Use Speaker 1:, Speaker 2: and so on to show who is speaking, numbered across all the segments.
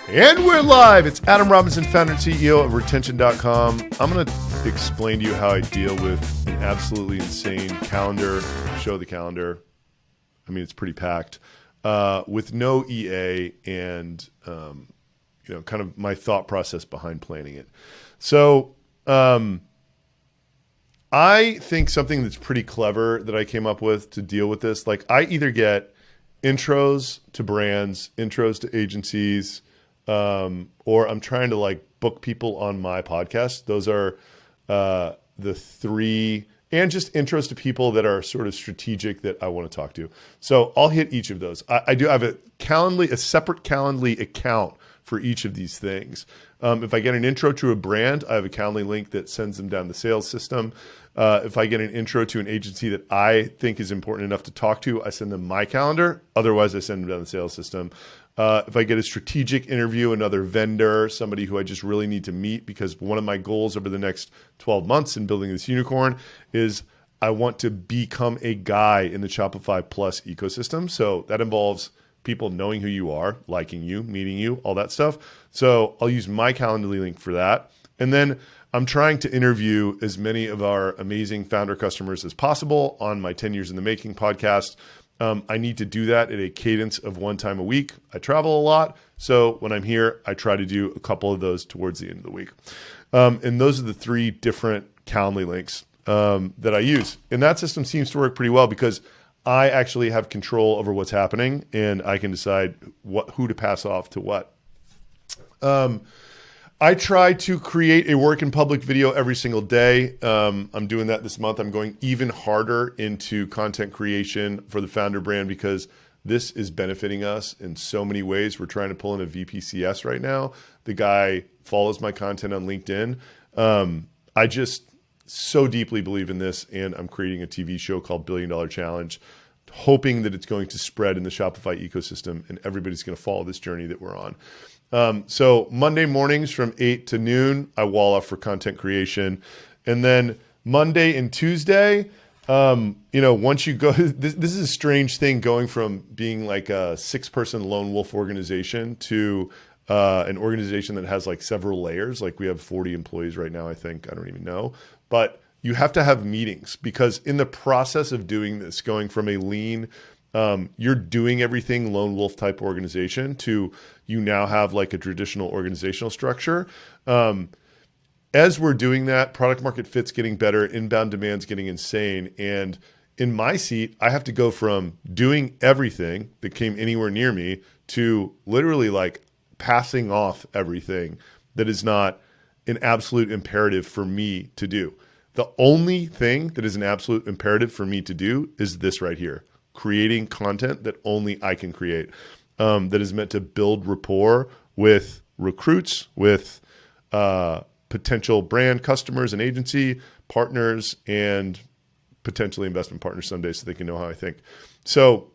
Speaker 1: And we're live. It's Adam Robinson, founder and CEO of retention.com. I'm going to explain to you how I deal with an absolutely insane calendar. Show the calendar. I mean, it's pretty packed with no EA and, kind of my thought process behind planning it. So I think something that's pretty clever that I came up with to deal with this, like I either get intros to brands, intros to agencies, or I'm trying to like book people on my podcast. Those are the three, and just intros to people that are sort of strategic that I want to talk to. So I'll hit each of those. I do have a separate Calendly account for each of these things. If I get an intro to a brand, I have a Calendly link that sends them down the sales system. If I get an intro to an agency that I think is important enough to talk to, I send them my calendar. Otherwise, I send them down the sales system. If I get a strategic interview, another vendor, somebody who I just really need to meet, because one of my goals over the next 12 months in building this unicorn is I want to become a guy in the Shopify Plus ecosystem. So that involves people knowing who you are, liking you, meeting you, all that stuff. So I'll use my Calendly link for that. And then I'm trying to interview as many of our amazing founder customers as possible on my 10 Years in the Making podcast. I need to do that at a cadence of one time a week. I travel a lot. So when I'm here, I try to do a couple of those towards the end of the week. And those are the three different Calendly links that I use. And that system seems to work pretty well because I actually have control over what's happening and I can decide who to pass off to what. I try to create a work in public video every single day. I'm doing that this month. I'm going even harder into content creation for the founder brand because this is benefiting us in so many ways. We're trying to pull in a VPCS right now. The guy follows my content on LinkedIn. I just so deeply believe in this, and I'm creating a TV show called $1 Billion Challenge, hoping that it's going to spread in the Shopify ecosystem and everybody's going to follow this journey that we're on. So Monday mornings from 8 to noon, I wall off for content creation. And then Monday and Tuesday, once you go, this is a strange thing going from being like a 6-person lone wolf organization to an organization that has like several layers. Like we have 40 employees right now, I think. I don't even know. But you have to have meetings because in the process of doing this, going from a lean, you're doing everything lone wolf type organization to you now have like a traditional organizational structure. As we're doing that, product market fit's getting better, inbound demand's getting insane. And in my seat, I have to go from doing everything that came anywhere near me to literally like passing off everything that is not an absolute imperative for me to do. The only thing that is an absolute imperative for me to do is this right here. Creating content that only I can create, that is meant to build rapport with recruits, with potential brand customers and agency partners, and potentially investment partners someday so they can know how I think. So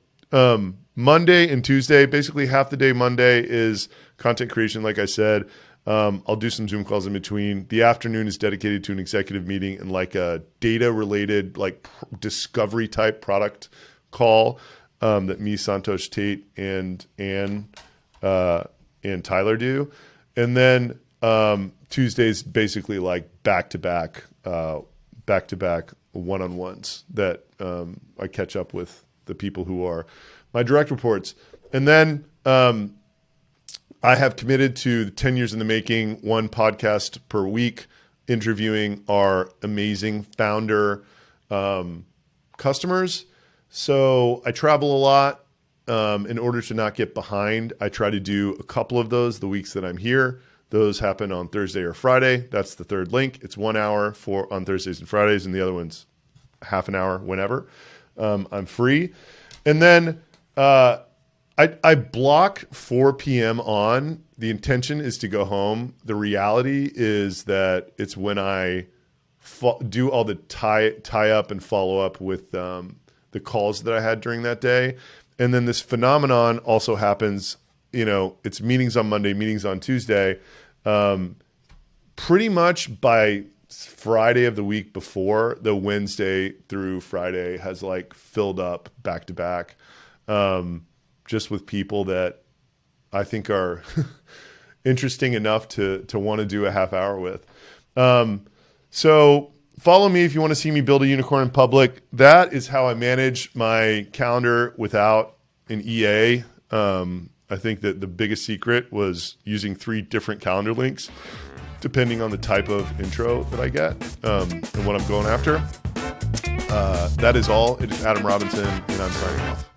Speaker 1: Monday and Tuesday, basically half the day Monday is content creation, like I said. I'll do some Zoom calls in between. The afternoon is dedicated to an executive meeting and like a data-related, like discovery type product call that me, Santosh Tate, and Tyler do. And then Tuesdays basically like back-to-back one-on-ones that I catch up with the people who are my direct reports. And then I have committed to the 10 Years in the Making, one podcast per week, interviewing our amazing founder customers. So I travel a lot. In order to not get behind, I try to do a couple of those the weeks that I'm here. Those happen on Thursday or Friday. That's the third link. It's 1 hour on Thursdays and Fridays, and the other one's half an hour whenever. I'm free. And then I block 4 p.m. on. The intention is to go home. The reality is that it's when I do all the tie up and follow up with the calls that I had during that day. And then this phenomenon also happens, it's meetings on Monday, meetings on Tuesday. Pretty much by Friday of the week before, the Wednesday through Friday has like filled up back to back, just with people that I think are interesting enough to want to do a half hour with. So follow me if you want to see me build a unicorn in public. That is how I manage my calendar without an EA. I think that the biggest secret was using 3 different calendar links, depending on the type of intro that I get and what I'm going after. That is all. It is Adam Robinson, and I'm signing off.